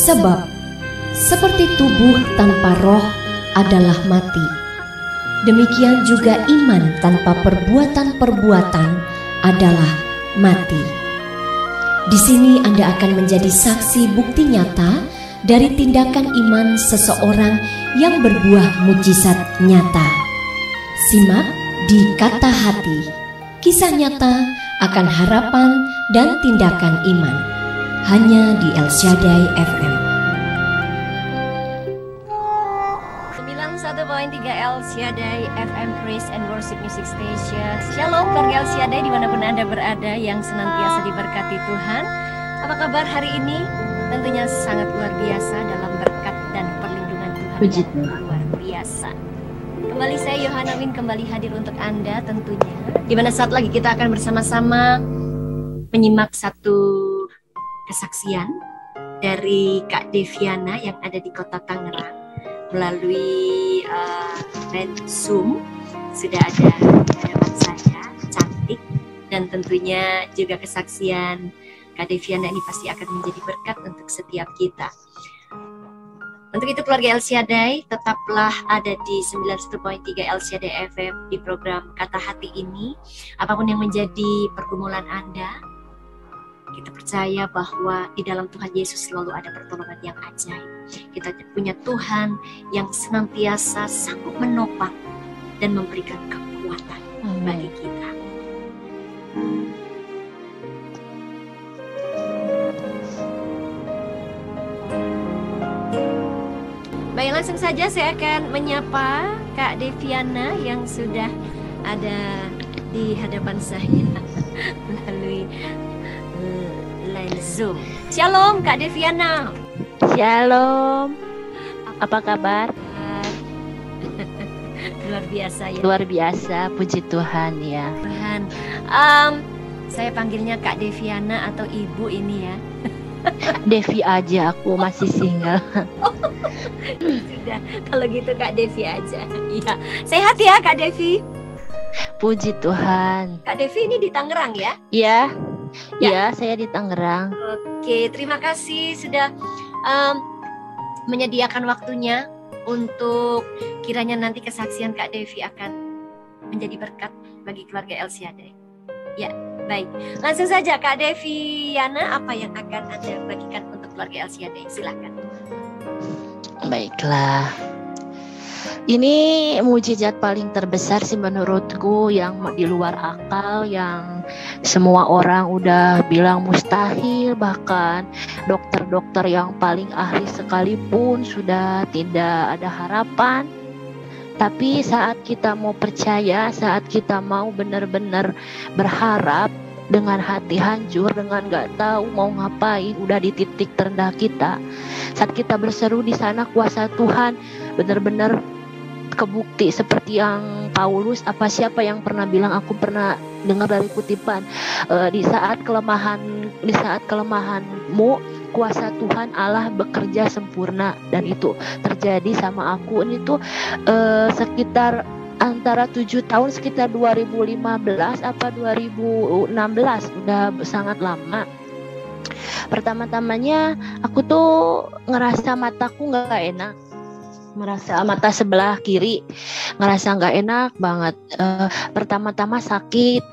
Sebab seperti tubuh tanpa roh adalah mati, demikian juga iman tanpa perbuatan-perbuatan adalah mati. Di sini Anda akan menjadi saksi bukti nyata dari tindakan iman seseorang yang berbuah mujizat nyata. Simak di Kata Hati, kisah nyata akan harapan dan tindakan iman, hanya di El Shaddai FM. 91.3 El Shaddai FM Praise and Worship Music Station. Shalom keluarga El Shaddai dimanapun Anda berada yang senantiasa diberkati Tuhan. Apa kabar hari ini? Tentunya sangat luar biasa dalam berkat dan perlindungan Tuhan. Puji yang luar biasa. Kembali saya Yohana Win kembali hadir untuk Anda tentunya. Dimana saat lagi kita akan bersama-sama menyimak satu kesaksian dari Kak Deviana yang ada di kota Tangerang. Melalui Zoom sudah ada di hadapan saya, cantik, dan tentunya juga kesaksian Kak Deviana ini pasti akan menjadi berkat untuk setiap kita. Untuk itu keluarga El Shaddai tetaplah ada di 91.3 El Shaddai FM di program Kata Hati ini. Apapun yang menjadi pergumulan Anda, kita percaya bahwa di dalam Tuhan Yesus selalu ada pertolongan yang ajaib. Kita punya Tuhan yang senantiasa sanggup menopang dan memberikan kekuatan bagi kita. Baik, langsung saja saya akan menyapa Kak Deviana yang sudah ada di hadapan saya melalui line Zoom. Shalom Kak Deviana. Shalom. Apa kabar? Luar biasa ya. Luar biasa, puji Tuhan ya. Tuhan. Saya panggilnya Kak Deviana atau Ibu ini ya. Devi aja, aku masih single. Sudah, kalau gitu Kak Devi aja. Iya. Sehat ya Kak Devi? Puji Tuhan. Kak Devi ini di Tangerang ya? Iya. Ya, saya di Tangerang. Oke, terima kasih sudah menyediakan waktunya untuk kiranya nanti kesaksian Kak Devi akan menjadi berkat bagi keluarga El Shaddai. Ya, baik. Langsung saja Kak Deviana, apa yang akan Anda bagikan untuk keluarga El Shaddai? Silakan. Baiklah. Ini mujizat paling terbesar sih menurutku, yang di luar akal, yang semua orang udah bilang mustahil, bahkan dokter-dokter yang paling ahli sekalipun sudah tidak ada harapan. Tapi saat kita mau percaya, saat kita mau benar-benar berharap dengan hati hancur, dengan gak tahu mau ngapain, udah di titik terendah kita, saat kita berseru di sana, kuasa Tuhan benar-benar kebukti seperti yang Paulus, siapa yang pernah bilang, aku pernah dengar dari kutipan, di saat kelemahanmu kuasa Tuhan Allah bekerja sempurna, dan itu terjadi sama aku. Ini tuh sekitar antara 7 tahun, sekitar 2015 apa 2016, udah sangat lama. Pertama-tamanya aku tuh ngerasa mataku nggak enak, merasa mata sebelah kiri ngerasa nggak enak banget. Pertama-tama sakit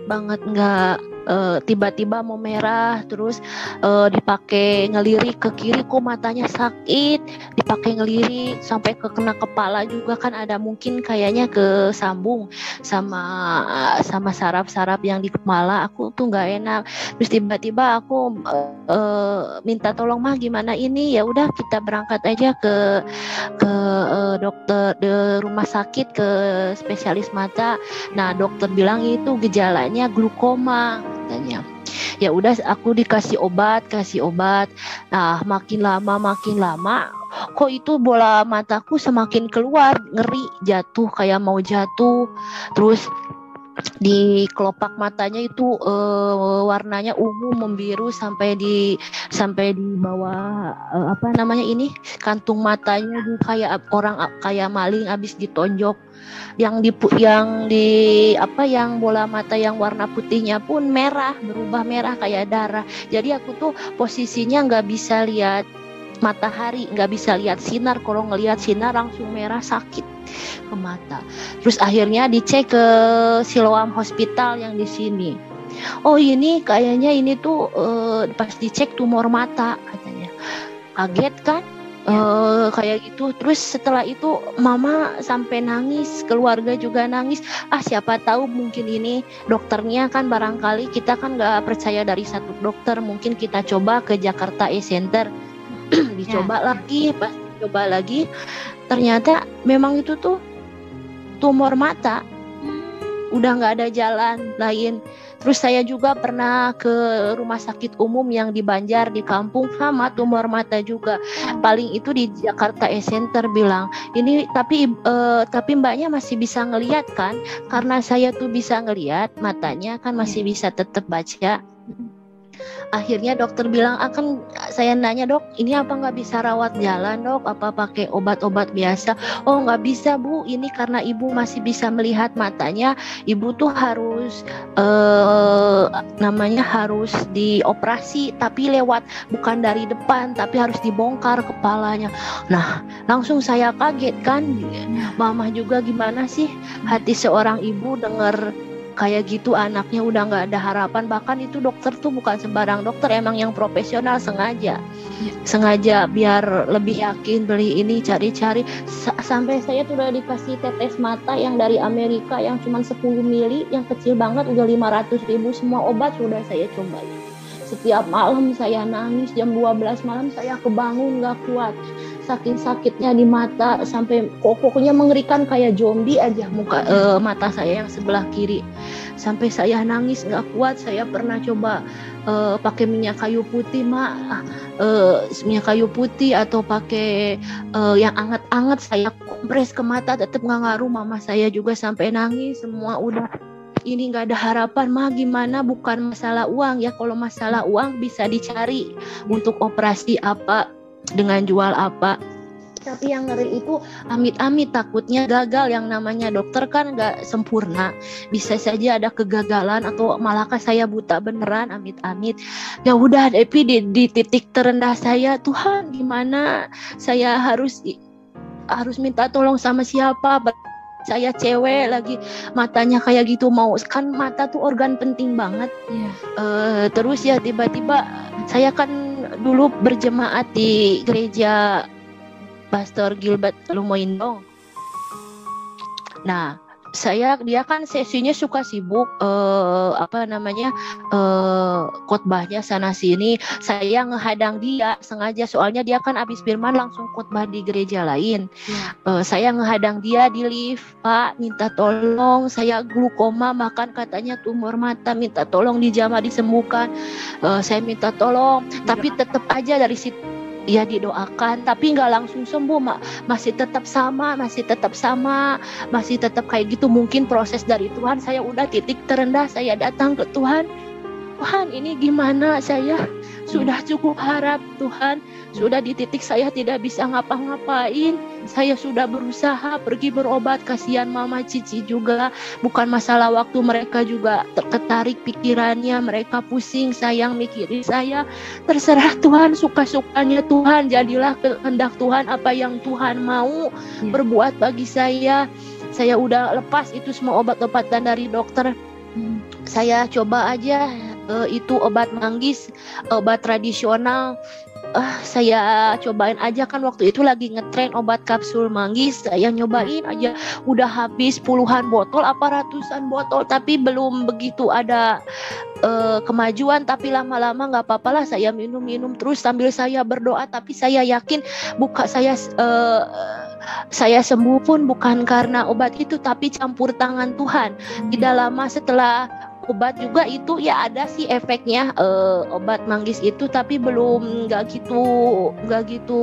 banget, nggak tiba-tiba mau merah, terus dipakai ngelirik ke kiri kok matanya sakit, dipakai ngelirik sampai ke kena kepala juga kan, ada mungkin kayaknya ke sambung sama saraf-saraf yang di kepala aku tuh nggak enak. Terus tiba-tiba aku minta tolong, mah gimana ini, ya udah kita berangkat aja ke dokter di rumah sakit, ke spesialis mata. Nah dokter bilang itu gejalanya glukoma katanya. Ya udah aku dikasih obat. Nah makin lama kok itu bola mataku semakin keluar, ngeri, jatuh, kayak mau jatuh. Terus di kelopak matanya itu warnanya ungu membiru sampai di bawah apa namanya ini kantung matanya itu kayak orang kayak maling habis ditonjok. Yang bola mata yang warna putihnya pun merah, berubah merah kayak darah. Jadi aku tuh posisinya nggak bisa lihat matahari, nggak bisa lihat sinar. Kalau ngelihat sinar langsung merah, sakit ke mata. Terus akhirnya dicek ke Siloam Hospital yang di sini. Oh ini kayaknya ini tuh pas dicek tumor mata katanya. Kaget kan? Kayak gitu. Terus setelah itu mama sampai nangis, keluarga juga nangis. Siapa tahu mungkin ini dokternya kan, barangkali kita kan nggak percaya dari satu dokter, mungkin kita coba ke Jakarta E-Center. Dicoba lagi, pas dicoba lagi ternyata memang itu tuh tumor mata, udah nggak ada jalan lain. Terus saya juga pernah ke rumah sakit umum yang di Banjar di kampung, sama tumor mata juga. Paling itu di Jakarta E-Center bilang ini tapi mbaknya masih bisa ngelihat kan, karena saya tuh bisa ngelihat matanya kan, masih bisa tetap baca. Akhirnya dokter bilang, saya nanya, dok ini apa nggak bisa rawat jalan dok, apa pakai obat-obat biasa? Oh nggak bisa bu, ini karena ibu masih bisa melihat matanya, ibu tuh harus harus dioperasi, tapi bukan dari depan, tapi harus dibongkar kepalanya. Nah langsung saya kaget kan, mama juga gimana sih hati seorang ibu dengar kayak gitu, anaknya udah nggak ada harapan. Bahkan itu dokter tuh bukan sembarang dokter, emang yang profesional, sengaja biar lebih yakin beli ini, cari-cari sampai saya tuh udah dikasih tetes mata yang dari Amerika yang cuma 10 mili, yang kecil banget, udah 500.000. Semua obat sudah saya cobain. Setiap malam saya nangis, jam 12 malam saya kebangun nggak kuat, saking sakitnya di mata, sampai pokoknya mengerikan kayak zombie aja mata saya yang sebelah kiri. Sampai saya nangis nggak kuat. Saya pernah coba pakai minyak kayu putih, minyak kayu putih atau pakai yang anget-anget, saya kompres ke mata, tetap nggak ngaruh. Mama saya juga sampai nangis. Semua udah, ini nggak ada harapan, gimana? Bukan masalah uang ya, kalau masalah uang bisa dicari untuk operasi apa, dengan jual apa. Tapi yang ngeri itu amit-amit takutnya gagal. Yang namanya dokter kan nggak sempurna, bisa saja ada kegagalan atau malahkah saya buta beneran, amit-amit. Ya udah, tapi di titik terendah saya, Tuhan gimana? Saya harus minta tolong sama siapa? Saya cewek lagi, matanya kayak gitu, mau kan mata tuh organ penting banget. Terus ya tiba-tiba saya kan dulu berjemaat di gereja Pastor Gilbert Lumoindong. Nah, dia kan sesinya suka sibuk khotbahnya sana sini. Saya ngehadang dia sengaja, soalnya dia kan abis firman langsung khotbah di gereja lain. Saya ngehadang dia di lift, Pak minta tolong, saya glukoma, makan katanya tumor mata, minta tolong dijamah disembuhkan. Saya minta tolong, tapi tetap aja dari situ ya didoakan, tapi nggak langsung sembuh, masih tetap kayak gitu. Mungkin proses dari Tuhan. Saya udah titik terendah, saya datang ke Tuhan, ini gimana? Saya sudah cukup harap Tuhan, sudah di titik saya tidak bisa ngapa-ngapain. Saya sudah berusaha pergi berobat, kasihan mama cici juga, bukan masalah waktu, mereka juga terketarik pikirannya, mereka pusing, sayang mikirin saya. Terserah Tuhan, suka-sukanya Tuhan, jadilah kehendak Tuhan, apa yang Tuhan mau berbuat bagi saya. Saya udah lepas itu semua obat-obatan dari dokter. Saya coba aja itu obat manggis, obat tradisional. Saya cobain aja, kan waktu itu lagi ngetren obat kapsul manggis. Saya nyobain aja, udah habis puluhan botol apa ratusan botol, tapi belum begitu ada kemajuan. Tapi lama-lama nggak apa-apa lah, saya minum terus sambil saya berdoa. Tapi saya yakin saya sembuh pun bukan karena obat itu, tapi campur tangan Tuhan. Tidak lama setelah obat juga itu ya ada sih efeknya, obat manggis itu, tapi belum nggak gitu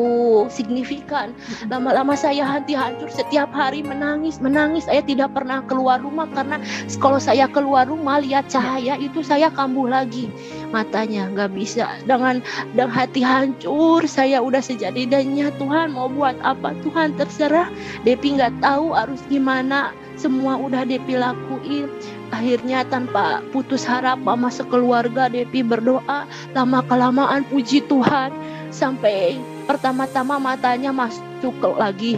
signifikan. Lama-lama saya hati hancur, setiap hari menangis. Saya tidak pernah keluar rumah karena kalau saya keluar rumah lihat cahaya itu saya kambuh lagi matanya, nggak bisa. Dengan hati hancur saya udah sejadi-jadinya, Tuhan mau buat apa Tuhan terserah. Depi nggak tahu harus gimana, semua udah Depi lakuin. Akhirnya tanpa putus harap mama sekeluarga Depi berdoa, lama-kelamaan puji Tuhan sampai pertama-tama matanya masuk lagi.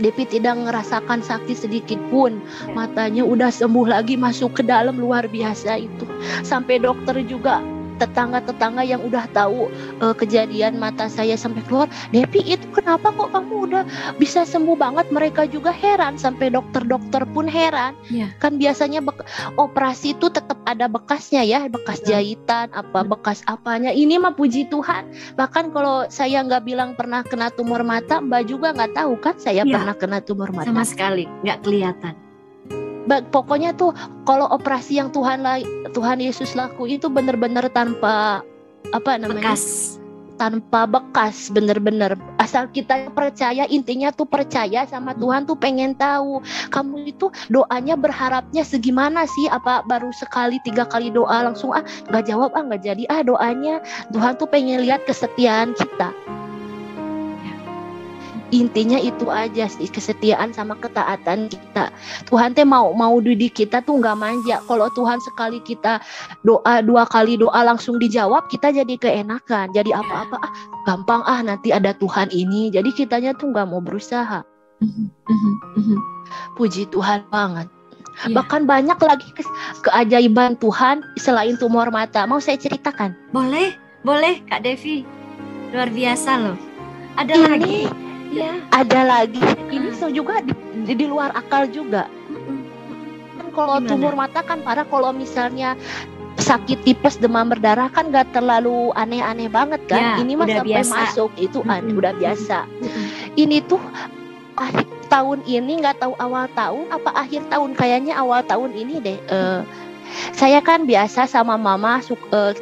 Depi tidak ngerasakan sakit sedikit pun, matanya udah sembuh lagi, masuk ke dalam, luar biasa itu. Sampai dokter juga, tetangga-tetangga yang udah tahu kejadian mata saya sampai keluar, Depi itu kenapa kok kamu udah bisa sembuh banget? Mereka juga heran, sampai dokter-dokter pun heran. Kan biasanya operasi itu tetap ada bekasnya ya, bekas jahitan, bekas apanya. Ini mah puji Tuhan. Bahkan kalau saya nggak bilang pernah kena tumor mata, Mbak juga nggak tahu kan saya pernah kena tumor mata. Sama sekali nggak kelihatan. Pokoknya tuh kalau operasi yang Tuhan Yesus laku itu benar-benar tanpa bekas, tanpa bekas, benar-benar asal kita percaya. Intinya tuh percaya sama Tuhan, tuh pengen tahu kamu itu doanya berharapnya segimana sih, apa baru sekali 3 kali doa langsung nggak jawab, nggak jadi doanya. Tuhan tuh pengen lihat kesetiaan kita. Intinya itu aja sih, kesetiaan sama ketaatan kita. Tuhan teh mau didik kita tuh nggak manja. Kalau Tuhan sekali kita doa 2 kali doa langsung dijawab, kita jadi keenakan, jadi apa-apa gampang, nanti ada Tuhan ini. Jadi kitanya tuh nggak mau berusaha. Puji Tuhan banget. Bahkan banyak lagi keajaiban Tuhan selain tumor mata. Mau saya ceritakan? Boleh Kak Devi. Luar biasa loh. Ada lagi. Ada lagi. Ini juga di luar akal juga. Kan kalau tumor mata kan parah. Kalau misalnya sakit tipes, demam berdarah kan gak terlalu aneh-aneh banget kan. Ini mah sampai biasa. Masuk itu udah biasa. Ini tuh akhir tahun ini, nggak tahu awal tahun apa akhir tahun, kayaknya awal tahun ini deh. Saya kan biasa sama mama,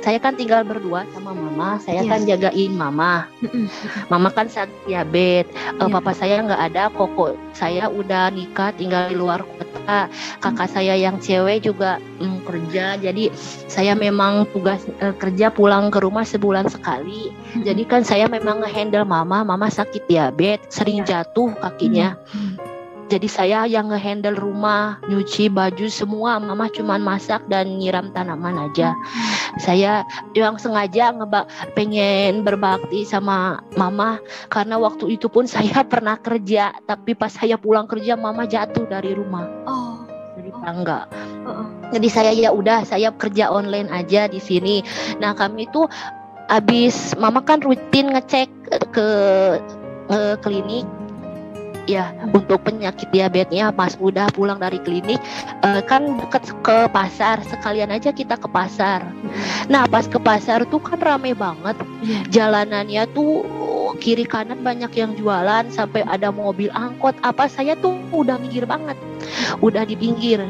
saya kan tinggal berdua sama mama, saya kan jagain mama. Mama kan sakit diabetes, papa saya nggak ada, koko saya udah nikah tinggal di luar kota, kakak saya yang cewek juga kerja, jadi saya memang tugas kerja pulang ke rumah sebulan sekali. Jadi kan saya memang ngehandle mama sakit diabetes, sering jatuh kakinya. Jadi saya yang ngehandle rumah, nyuci baju semua, mama cuman masak dan nyiram tanaman aja. Saya yang sengaja pengen berbakti sama mama, karena waktu itu pun saya pernah kerja, tapi pas saya pulang kerja mama jatuh dari rumah. Dari tangga. Jadi saya kerja online aja di sini. Nah, kami tuh habis mama kan rutin ngecek ke klinik. Ya, untuk penyakit diabetesnya, pas udah pulang dari klinik, kan deket ke pasar, sekalian aja kita ke pasar. Nah, pas ke pasar tuh kan rame banget, jalanannya tuh kiri kanan banyak yang jualan, sampai ada mobil angkot. Saya tuh udah minggir banget, udah di pinggir.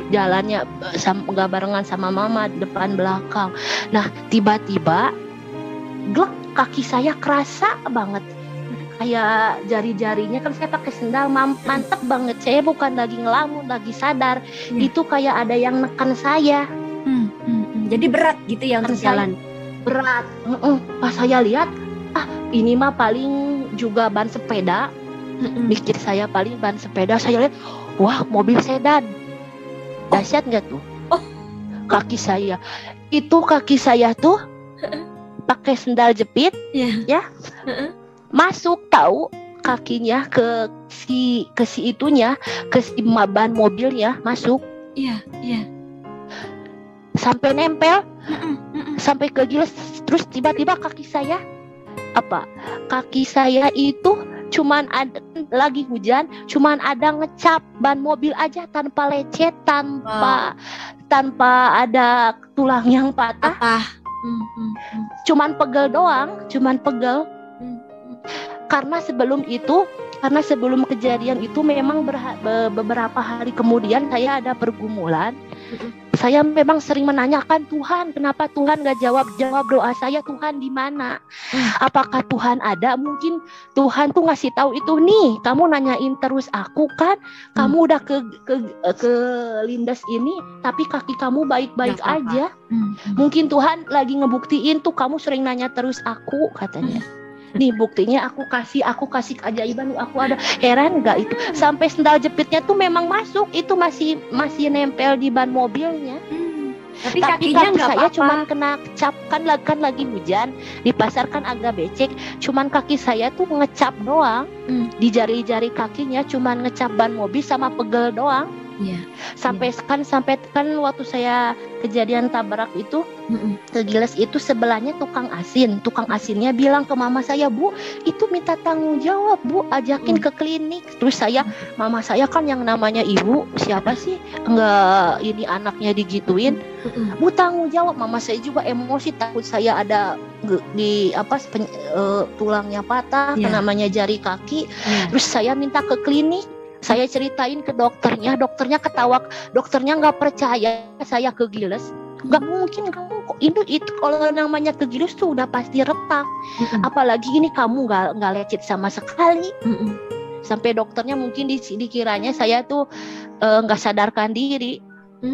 Jalannya nggak barengan sama mama, depan belakang. Nah, tiba-tiba glek, kaki saya kerasa banget. Kayak jari-jarinya, kan saya pakai sendal, mantep banget. Saya bukan lagi ngelamun, lagi sadar. Itu kayak ada yang nekan saya. Jadi berat gitu ya untuk jalan. Berat. Pas saya lihat, ini mah paling juga ban sepeda. Mikir saya paling ban sepeda. Saya lihat, wah, mobil sedan. Dahsyat nggak tuh? Kaki saya. Itu kaki saya tuh pakai sendal jepit, ya. Masuk tahu kakinya ke si itunya, ke si ban mobilnya masuk. Sampai nempel, sampai ke gilas. Terus tiba-tiba kaki saya itu cuman ada, lagi hujan, cuman ada ngecap ban mobil aja tanpa lecet, tanpa ada tulang yang patah. Cuman pegel doang, Karena sebelum itu karena sebelum kejadian itu memang beberapa hari kemudian saya ada pergumulan. Saya memang sering menanyakan, Tuhan, kenapa Tuhan gak jawab doa saya? Tuhan di mana? Apakah Tuhan ada? Mungkin Tuhan tuh ngasih tahu itu, nih, kamu nanyain terus aku kan, kamu udah ke lindas ini, tapi kaki kamu baik-baik aja. Mungkin Tuhan lagi ngebuktiin tuh kamu sering nanya terus aku, katanya. Nih buktinya aku kasih keajaiban, aku ada. Heran nggak itu? Sampai sendal jepitnya tuh memang masuk, itu masih nempel di ban mobilnya. Tapi kaki kakinya nggak saya apa-apa. cuman kena cap, kan lagi hujan, di pasar kan agak becek, cuman kaki saya tuh ngecap doang. Di jari-jari kakinya cuman ngecap ban mobil sama pegel doang. Iya. Sampai kan waktu saya kejadian tabrak itu ke Giles itu sebelahnya tukang asinnya bilang ke mama saya, Bu, itu minta tanggung jawab, Bu, ajakin ke klinik. Terus mama saya kan yang namanya ibu, siapa sih enggak ini anaknya digituin. Bu, tanggung jawab. Mama saya juga emosi, takut saya ada di tulangnya patah, namanya jari kaki. Terus saya minta ke klinik. Saya ceritain ke dokternya ketawa, dokternya nggak percaya saya ke Giles. Nggak mungkin kamu kok itu kalau namanya ke Giles tuh udah pasti retak. Apalagi ini kamu nggak lecet sama sekali. Sampai dokternya mungkin dikiranya saya tuh nggak sadarkan diri.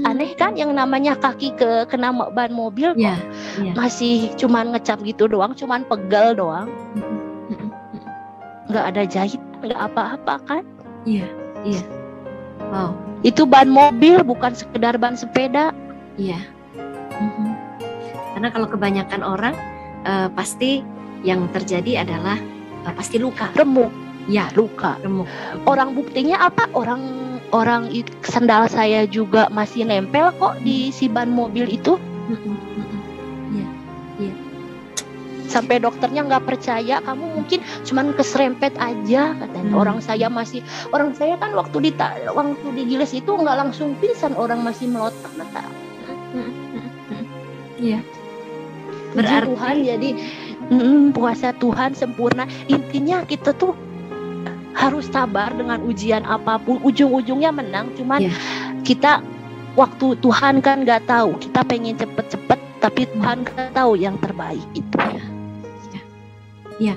Aneh kan, yang namanya kaki kena ban mobil masih cuman ngecap gitu doang, cuman pegel doang. Nggak ada jahit, nggak apa-apa kan? Iya. Wow. Itu ban mobil, bukan sekedar ban sepeda. Iya. Karena kalau kebanyakan orang pasti yang terjadi adalah pasti luka. Remuk. Ya, luka. Remuk. Orang buktinya apa? Orang sendal saya juga masih nempel kok di si ban mobil itu. Iya. Sampai dokternya nggak percaya, kamu mungkin cuman keserempet aja, katanya. Orang saya kan waktu di Giles itu nggak langsung pingsan, orang masih melotot mata. Iya. Berarti Tuhan, jadi puasa Tuhan sempurna. Intinya kita tuh harus sabar dengan ujian apapun, ujung-ujungnya menang. Cuman kita waktu Tuhan kan nggak tahu, kita pengen cepet-cepet, tapi Tuhan nggak tahu yang terbaik itu. Ya,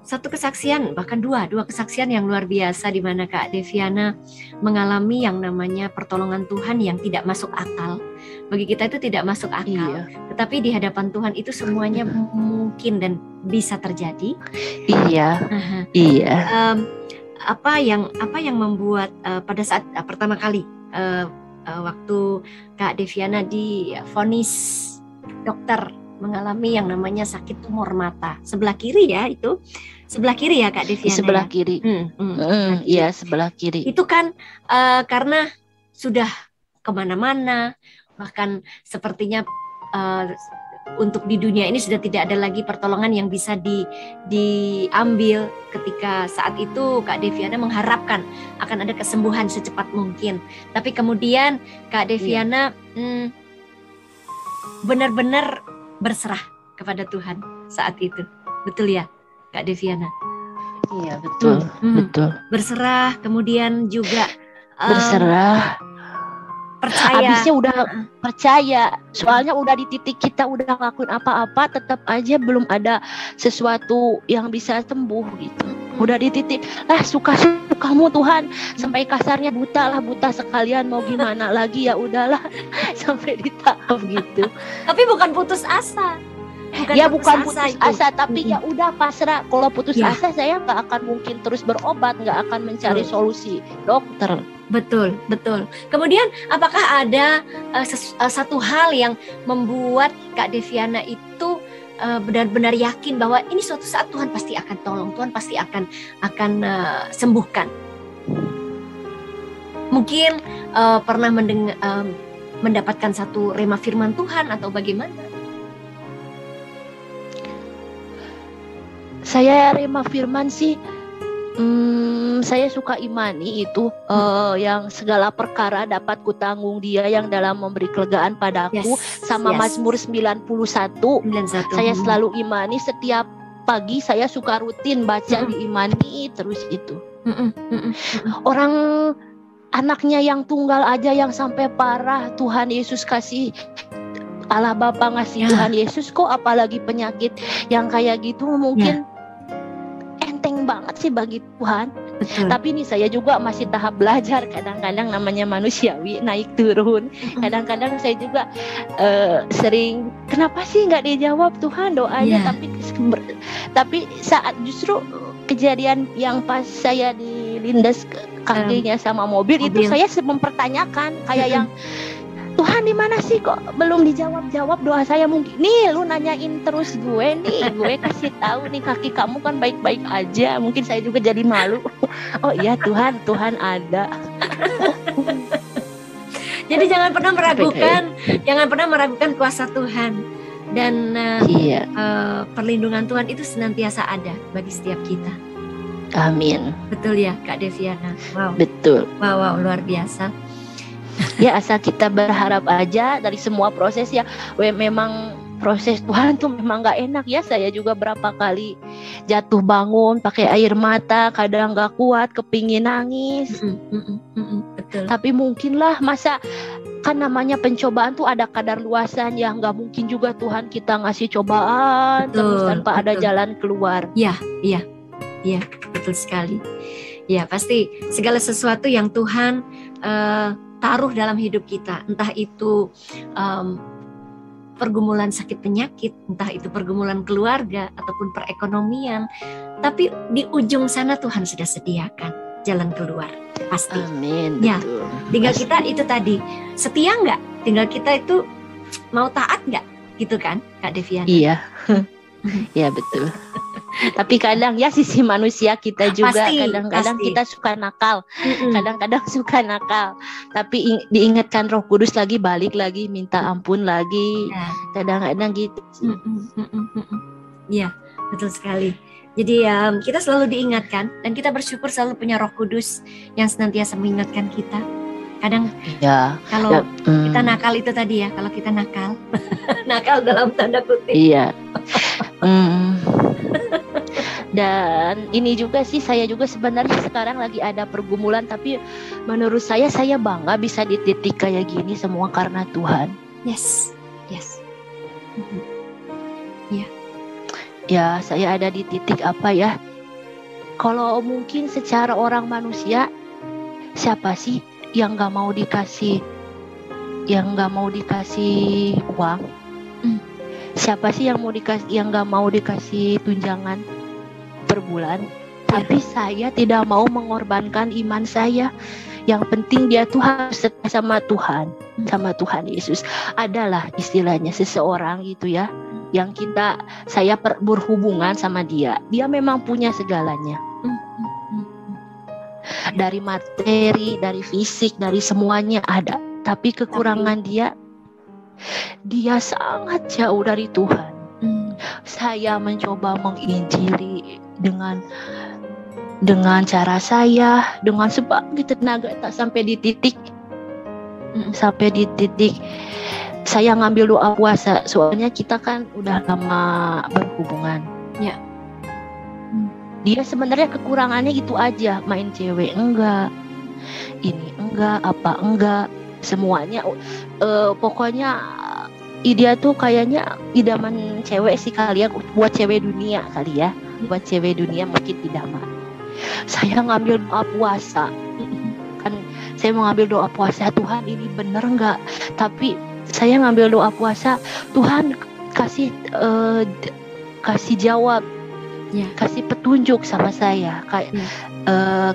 satu kesaksian, bahkan dua kesaksian yang luar biasa di mana Kak Deviana mengalami yang namanya pertolongan Tuhan yang tidak masuk akal. Bagi kita itu tidak masuk akal, tetapi di hadapan Tuhan itu semuanya mungkin dan bisa terjadi. Apa yang membuat pada saat pertama kali waktu Kak Deviana divonis dokter mengalami yang namanya sakit tumor mata sebelah kiri ya, itu sebelah kiri ya Kak Deviana? Sebelah kiri. Iya, sebelah kiri. Itu kan karena sudah kemana-mana, bahkan sepertinya untuk di dunia ini sudah tidak ada lagi pertolongan yang bisa diambil. Ketika saat itu Kak Deviana mengharapkan akan ada kesembuhan secepat mungkin, tapi kemudian Kak Deviana benar-benar berserah kepada Tuhan saat itu. Betul ya Kak Deviana? Iya, betul. Betul. Berserah, kemudian juga berserah, percaya. Habisnya udah percaya, soalnya udah di titik kita udah ngelakuin apa-apa, tetap aja belum ada sesuatu yang bisa sembuh gitu. Udah di titik, suka-sukamu Tuhan, sampai kasarnya buta sekalian, mau gimana lagi, ya udahlah, sampai di tahap gitu. Tapi bukan putus asa. Bukan putus asa, tapi ya udah pasrah. Kalau putus asa saya nggak akan mungkin terus berobat, nggak akan mencari solusi dokter. Betul. Kemudian apakah ada satu hal yang membuat Kak Deviana itu benar-benar yakin bahwa ini suatu saat Tuhan pasti akan tolong, Tuhan pasti akan sembuhkan? Mungkin pernah mendapatkan satu rema firman Tuhan atau bagaimana? Saya rema firman sih, saya suka imani itu, yang segala perkara dapat kutanggung Dia yang dalam memberi kelegaan padaku, sama Mazmur 91. Saya selalu imani setiap pagi saya suka rutin baca di Imani terus itu. Orang anaknya yang tunggal aja yang sampai parah, Tuhan Yesus kasih, Allah Bapa ngasih Tuhan Yesus, kok apalagi penyakit yang kayak gitu mungkin enteng banget sih bagi Tuhan. Betul. Tapi nih saya juga masih tahap belajar, kadang-kadang namanya manusiawi naik turun. Kadang-kadang saya juga sering, kenapa sih nggak dijawab Tuhan doanya? Tapi saat justru kejadian yang pas saya dilindas kakinya sama mobil itu saya mempertanyakan kayak yang, Tuhan di mana sih kok belum dijawab doa saya? Mungkin nih lu nanyain terus gue kasih tahu nih, kaki kamu kan baik-baik aja. Mungkin saya juga jadi malu. Oh iya Tuhan ada. Jadi jangan pernah meragukan kuasa Tuhan, dan perlindungan Tuhan itu senantiasa ada bagi setiap kita. Amin. Betul ya Kak Deviana. Wow. Betul. Wow, luar biasa. Ya asal kita berharap aja dari semua proses ya. Memang proses Tuhan tuh memang gak enak ya. Saya juga berapa kali jatuh bangun pakai air mata, kadang gak kuat, kepingin nangis. Betul. Tapi mungkinlah, masa kan namanya pencobaan tuh ada kadar luasan ya. Gak mungkin juga Tuhan kita ngasih cobaan terus tanpa ada jalan keluar. Iya, betul sekali. Ya pasti segala sesuatu yang Tuhan taruh dalam hidup kita, entah itu pergumulan sakit penyakit, entah itu pergumulan keluarga ataupun perekonomian, tapi di ujung sana Tuhan sudah sediakan jalan keluar, pasti. Amin. Ya, betul. Tinggal pasti. Kita itu tadi setia nggak? Tinggal kita itu mau taat nggak, gitu kan, Kak Deviana? Iya, ya betul. Tapi kadang ya sisi manusia kita juga kadang-kadang kita suka nakal, kadang-kadang suka nakal. Tapi diingatkan Roh Kudus lagi, balik lagi, minta ampun lagi. Kadang-kadang gitu. Iya, betul sekali. Jadi kita selalu diingatkan, dan kita bersyukur selalu punya Roh Kudus yang senantiasa mengingatkan kita. Kadang kalau kita nakal itu tadi ya, kalau kita nakal dalam tanda kutip. Iya. Dan ini juga sih, saya juga sebenarnya sekarang lagi ada pergumulan, tapi menurut saya bangga bisa di titik kayak gini semua karena Tuhan. Yes. Ya, saya ada di titik apa ya? Kalau mungkin secara orang manusia, siapa sih yang nggak mau dikasih uang? Siapa sih yang nggak mau dikasih tunjangan per bulan? Tapi saya tidak mau mengorbankan iman saya. Yang penting dia tuh harus setia sama Tuhan, sama Tuhan Yesus. Adalah istilahnya seseorang gitu ya, yang saya berhubungan sama dia. Dia memang punya segalanya. Dari materi, dari fisik, dari semuanya ada. Tapi kekurangan dia sangat jauh dari Tuhan. Saya mencoba menginjili dengan cara saya, dengan sebagai tenaga, tak sampai di titik saya ngambil doa puasa. Soalnya kita kan udah lama berhubungan. Ya. Dia sebenarnya kekurangannya itu aja, main cewek enggak, ini enggak, apa enggak, semuanya pokoknya dia tuh kayaknya idaman cewek sih kali ya, buat cewek dunia kali ya, buat cewek dunia mungkin idaman. Saya ngambil doa puasa, kan saya mau ngambil doa puasa, Tuhan ini bener enggak? Tapi saya ngambil doa puasa, Tuhan kasih jawab. Ya. Kasih petunjuk sama saya kayak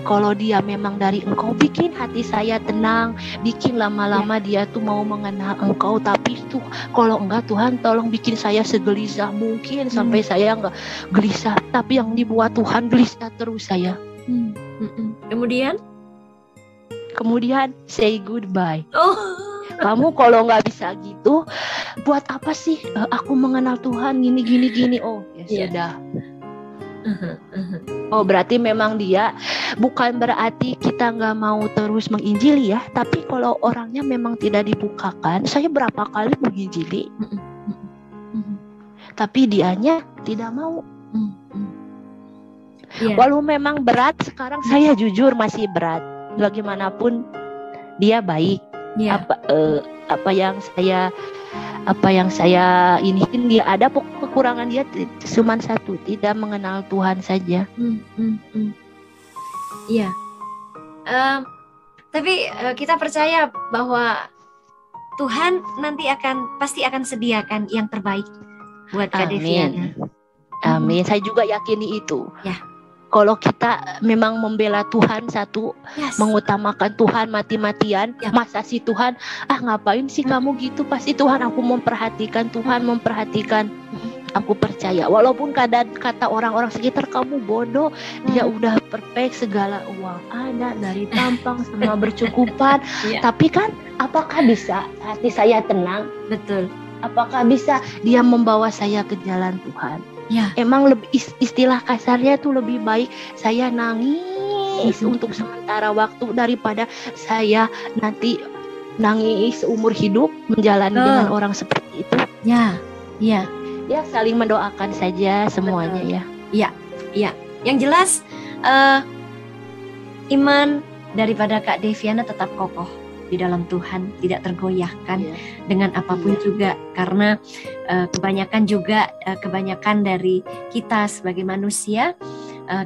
kalau dia memang dari Engkau, bikin hati saya tenang, bikin lama-lama dia tuh mau mengenal Engkau. Tapi tuh kalau enggak, Tuhan tolong bikin saya segelisah mungkin sampai saya enggak gelisah, tapi yang dibuat Tuhan gelisah terus saya. Kemudian say goodbye. Kamu kalau nggak bisa gitu, buat apa sih aku mengenal Tuhan gini. Oh ya sudah. Oh berarti memang dia, bukan berarti kita nggak mau terus menginjili ya, tapi kalau orangnya memang tidak dibukakan. Saya berapa kali menginjili, tapi dianya tidak mau. Iya. Walau memang berat, sekarang saya jujur masih berat. Bagaimanapun dia baik. Iya. Apa yang saya iniin, dia ada kekurangan, dia cuma satu, tidak mengenal Tuhan saja. Iya. Tapi kita percaya bahwa Tuhan nanti pasti akan sediakan yang terbaik buat Kak Deviana. Amin. Saya juga yakini itu. Ya. Kalau kita memang membela Tuhan satu, mengutamakan Tuhan mati-matian, masa sih Tuhan, ngapain sih kamu gitu? Pasti Tuhan aku memperhatikan, Tuhan memperhatikan. Aku percaya, walaupun kata orang-orang sekitar kamu bodoh, dia udah perfect, segala uang ada, dari tampang semua bercukupan. Tapi kan, apakah bisa hati saya tenang? Betul. Apakah bisa dia membawa saya ke jalan Tuhan? Ya. Emang lebih istilah kasarnya tuh lebih baik saya nangis untuk sementara waktu daripada saya nanti nangis seumur hidup menjalani dengan orang seperti itu. Ya. Ya, saling mendoakan saja semuanya. Betul. Ya. Yang jelas iman daripada Kak Deviana tetap kokoh di dalam Tuhan, tidak tergoyahkan dengan apapun juga, karena kebanyakan dari kita sebagai manusia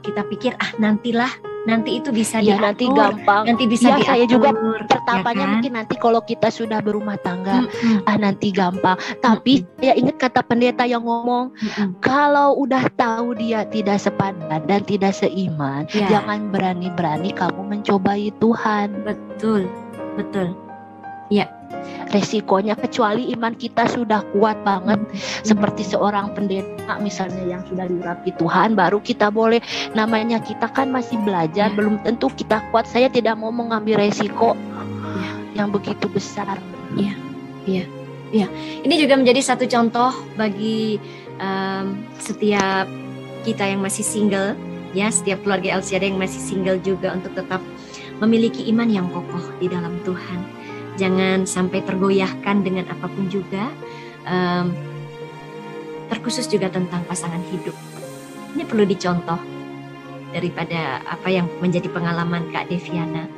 kita pikir nanti itu bisa diatur, nanti gampang, nanti bisa diatur. Saya juga pertamanya mungkin nanti kalau kita sudah berumah tangga, nanti gampang. Tapi saya ingat kata pendeta yang ngomong, kalau udah tahu dia tidak sepadan dan tidak seiman, jangan berani-berani kamu mencobai Tuhan. Betul. Ya. Resikonya, kecuali iman kita sudah kuat banget, seperti seorang pendeta misalnya yang sudah diurapi Tuhan, baru kita boleh, namanya kita kan masih belajar, belum tentu kita kuat. Saya tidak mau mengambil resiko yang begitu besar. Iya. Ini juga menjadi satu contoh bagi setiap kita yang masih single, ya, setiap keluarga LCD yang masih single juga, untuk tetap memiliki iman yang kokoh di dalam Tuhan. Jangan sampai tergoyahkan dengan apapun juga, terkhusus juga tentang pasangan hidup. Ini perlu dicontoh daripada apa yang menjadi pengalaman Kak Deviana.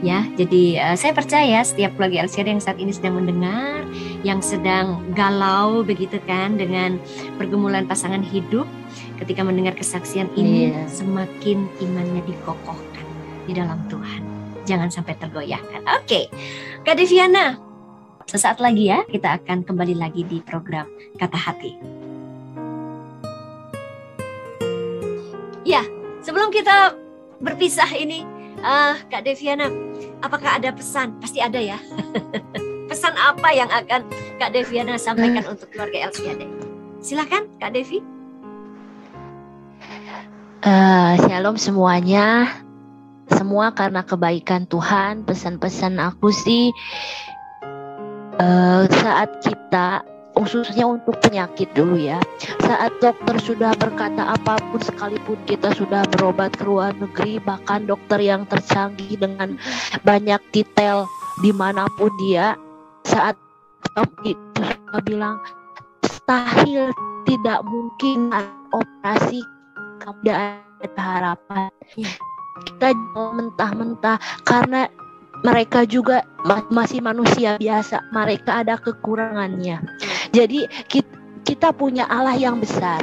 Ya, jadi saya percaya setiap keluarga LCD yang saat ini sedang mendengar, yang sedang galau begitu kan dengan pergumulan pasangan hidup, ketika mendengar kesaksian ini, semakin imannya dikokohkan di dalam Tuhan. Jangan sampai tergoyahkan. Oke, Kak Deviana, sesaat lagi ya kita akan kembali lagi di program Kata Hati. Ya, sebelum kita berpisah ini, Kak Deviana, apakah ada pesan? Pasti ada ya. Pesan apa yang akan Kak Deviana sampaikan untuk keluarga LCD? Silakan Kak Devi. Shalom semuanya. Semua karena kebaikan Tuhan. Pesan-pesan aku sih, saat kita, khususnya untuk penyakit dulu ya, saat dokter sudah berkata apapun, sekalipun kita sudah berobat ke luar negeri, bahkan dokter yang tercanggih dengan banyak detail dimanapun dia, saat itu bilang mustahil, tidak mungkin operasi, tidak ada harapan. Kita jangan mentah-mentah, karena mereka juga masih manusia biasa, mereka ada kekurangannya. Jadi kita punya Allah yang besar,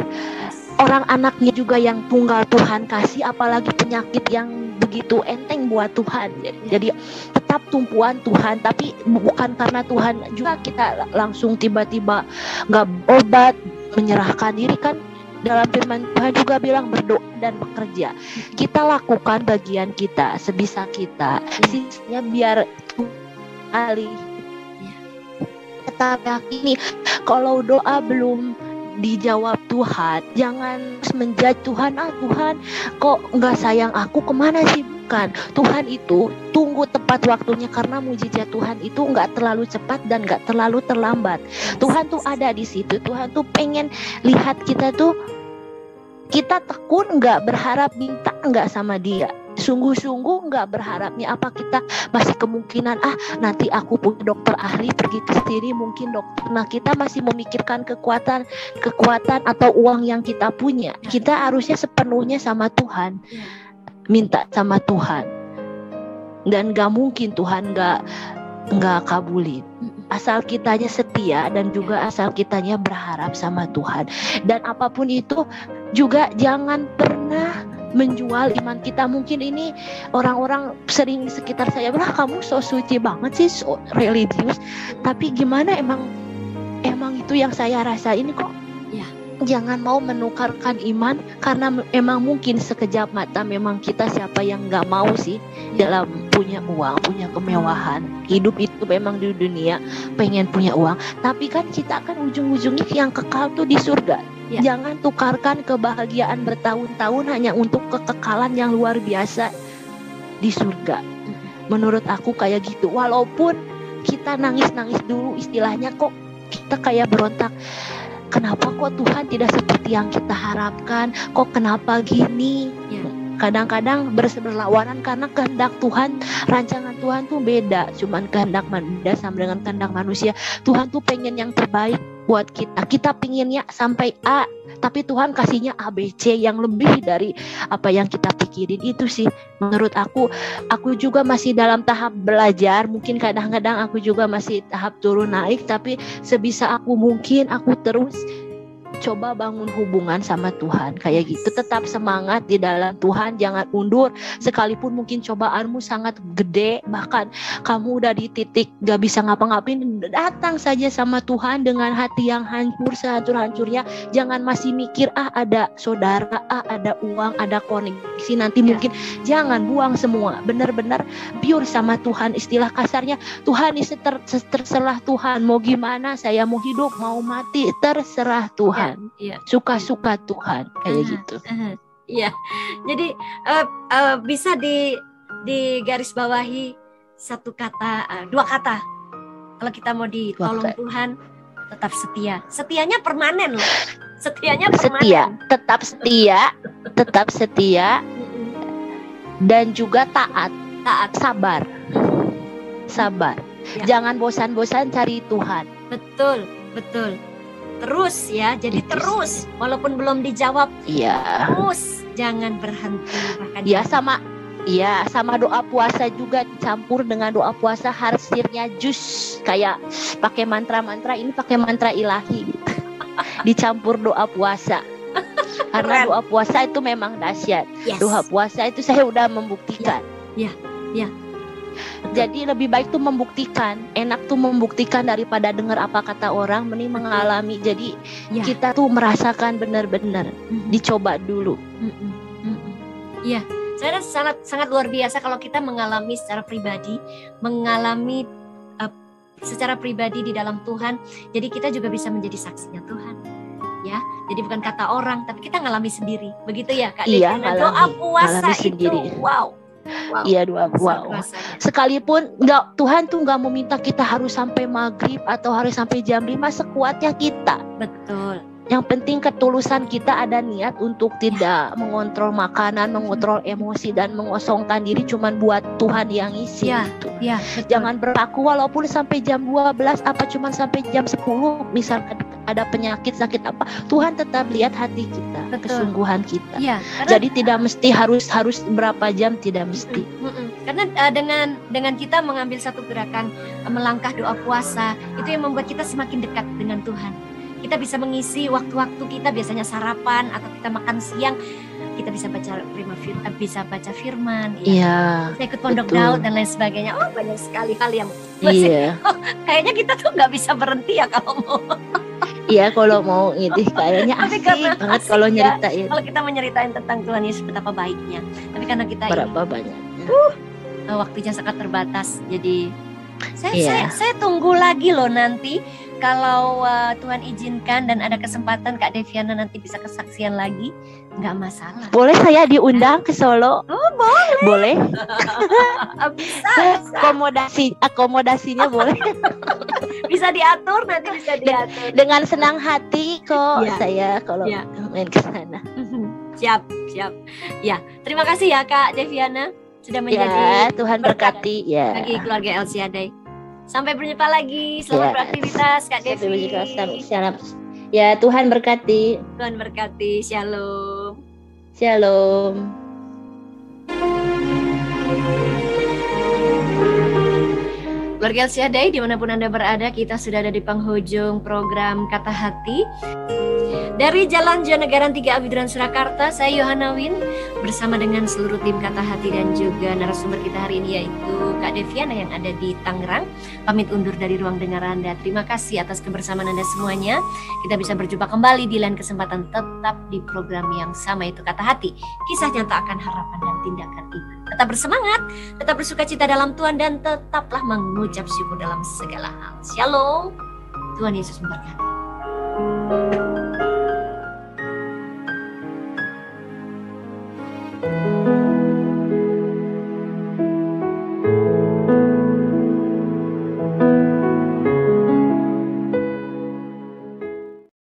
orang anaknya juga yang tunggal Tuhan kasih, apalagi penyakit yang begitu enteng buat Tuhan. Jadi tetap tumpuan Tuhan, tapi bukan karena Tuhan juga kita langsung tiba-tiba nggak obat, menyerahkan diri. Kan dalam firman Tuhan juga bilang berdoa dan bekerja. Kita lakukan bagian kita sebisa kita, sisanya biar alih. Tetap yakini, kalau doa belum dijawab Tuhan, jangan menjudge Tuhan, Tuhan kok nggak sayang aku, kemana sih? Bukan, Tuhan itu tunggu tepat waktunya, karena mujizat Tuhan itu nggak terlalu cepat dan nggak terlalu terlambat. Tuhan tuh ada di situ. Tuhan tuh pengen lihat kita tuh, kita tekun nggak, berharap minta nggak sama Dia. sungguh-sungguh nggak berharapnya apa kita masih kemungkinan nanti aku punya dokter ahli pergi ke sini mungkin dokter. Nah kita masih memikirkan kekuatan atau uang yang kita punya. Kita harusnya sepenuhnya sama Tuhan, minta sama Tuhan, dan nggak mungkin Tuhan nggak kabulin. Asal kitanya setia dan juga asal kitanya berharap sama Tuhan. Dan apapun itu juga jangan pernah menjual iman kita. Mungkin ini orang-orang sering di sekitar saya bilang, kamu so suci banget sih, so religius. Tapi gimana emang itu yang saya rasain kok. Jangan mau menukarkan iman, karena emang mungkin sekejap mata memang kita siapa yang gak mau sih dalam punya uang, punya kemewahan. Hidup itu memang di dunia pengen punya uang, tapi kan kita kan ujung-ujungnya yang kekal tuh di surga. Jangan tukarkan kebahagiaan bertahun-tahun hanya untuk kekekalan yang luar biasa di surga. Menurut aku kayak gitu. Walaupun kita nangis-nangis dulu istilahnya, kok kita kayak berontak, kenapa kok Tuhan tidak seperti yang kita harapkan? Kok kenapa gini? Kadang-kadang berlawanan karena kehendak Tuhan, rancangan Tuhan tuh beda. Cuman kehendak manusia sama dengan kehendak manusia. Tuhan tuh pengen yang terbaik buat kita. Kita pinginnya sampai A, tapi Tuhan kasihnya ABC yang lebih dari apa yang kita pikirin. Itu sih menurut aku juga masih dalam tahap belajar. Mungkin kadang-kadang aku juga masih tahap turun naik, tapi sebisa aku mungkin aku terus coba bangun hubungan sama Tuhan kayak gitu. Tetap semangat di dalam Tuhan, jangan undur. Sekalipun mungkin cobaanmu sangat gede, bahkan kamu udah di titik gak bisa ngapa-ngapain, datang saja sama Tuhan dengan hati yang hancur, sehancur-hancurnya. Jangan masih mikir ada saudara, ada uang, ada koneksi nanti mungkin. Jangan buang semua, benar-benar pure sama Tuhan. Istilah kasarnya, Tuhan ini terserah Tuhan, mau gimana saya mau hidup mau mati terserah Tuhan. Suka-suka Tuhan kayak gitu. Iya. Jadi bisa di garis bawahi satu kata, dua kata. Kalau kita mau ditolong Tuhan, tetap setia. Setianya permanen loh. Setianya permanen. Tetap setia. Dan juga taat, sabar. Jangan bosan-bosan cari Tuhan. Betul. Terus ya, jadi terus walaupun belum dijawab. Terus jangan berhenti. Sama doa puasa juga dicampur dengan doa puasa, harsirnya jus kayak pakai mantra-mantra, ini pakai mantra ilahi gitu. Dicampur doa puasa. Karena doa puasa itu memang dahsyat. Doa puasa itu saya udah membuktikan. Jadi lebih baik tuh membuktikan. Enak tuh membuktikan daripada dengar apa kata orang, mending mengalami. Jadi kita tuh merasakan benar-benar. Dicoba dulu. Saya sangat luar biasa kalau kita mengalami secara pribadi, secara pribadi di dalam Tuhan. Jadi kita juga bisa menjadi saksinya Tuhan. Ya, jadi bukan kata orang, tapi kita ngalami sendiri. Begitu ya, Kak? Doa puasa itu sendiri. Wow. Sekalipun Tuhan tuh nggak meminta kita harus sampai maghrib atau harus sampai jam 5, sekuatnya kita. Betul. Yang penting ketulusan kita, ada niat untuk tidak mengontrol makanan, mengontrol emosi dan mengosongkan diri cuman buat Tuhan yang isi. Jangan berlaku walaupun sampai jam 12 apa cuman sampai jam 10, misalkan ada penyakit, sakit apa, Tuhan tetap lihat hati kita, kesungguhan kita. Jadi tidak mesti harus berapa jam, tidak mesti. Karena dengan kita mengambil satu gerakan melangkah doa puasa, itu yang membuat kita semakin dekat dengan Tuhan. Kita bisa mengisi waktu-waktu kita, biasanya sarapan atau kita makan siang, kita bisa baca firman, bisa ikut pondok Daud dan lain sebagainya. Banyak sekali hal yang kayaknya kita tuh nggak bisa berhenti ya kalau mau. Kalau mau ini kayaknya asik banget kalau nyeritain. Kalau kita menyeritain tentang Tuhan Yesus betapa baiknya. Tapi karena kita berapa banyaknya waktunya sangat terbatas, jadi saya tunggu lagi loh nanti. Kalau Tuhan izinkan dan ada kesempatan Kak Deviana nanti bisa kesaksian lagi, nggak masalah. Boleh saya diundang ke Solo? Boleh. Bisa. Akomodasinya boleh. Bisa diatur, nanti bisa diatur. Dengan senang hati kok saya kalau main ke sana. Siap. Siap. Ya, terima kasih ya Kak Deviana sudah menjadi Ya, Tuhan berkati ya. bagi keluarga El Shaddai. Sampai berjumpa lagi. Selamat beraktivitas Kak Devi. Ya, Tuhan berkati. Tuhan berkati. Shalom. Shalom. Keluarga El Shaddai, dimanapun Anda berada, kita sudah ada di penghujung program Kata Hati. Dari Jalan Jonegara 3 Abiduran Surakarta, saya Yohana Win bersama dengan seluruh tim Kata Hati dan juga narasumber kita hari ini yaitu Kak Deviana yang ada di Tangerang. Pamit undur dari ruang dengar Anda. Terima kasih atas kebersamaan Anda semuanya. Kita bisa berjumpa kembali di lain kesempatan, tetap di program yang sama, itu Kata Hati. Kisah nyata akan harapan dan tindakan iman. Tetap bersemangat, tetap bersuka cita dalam Tuhan, dan tetaplah mengucap syukur dalam segala hal. Shalom. Tuhan Yesus memberkati.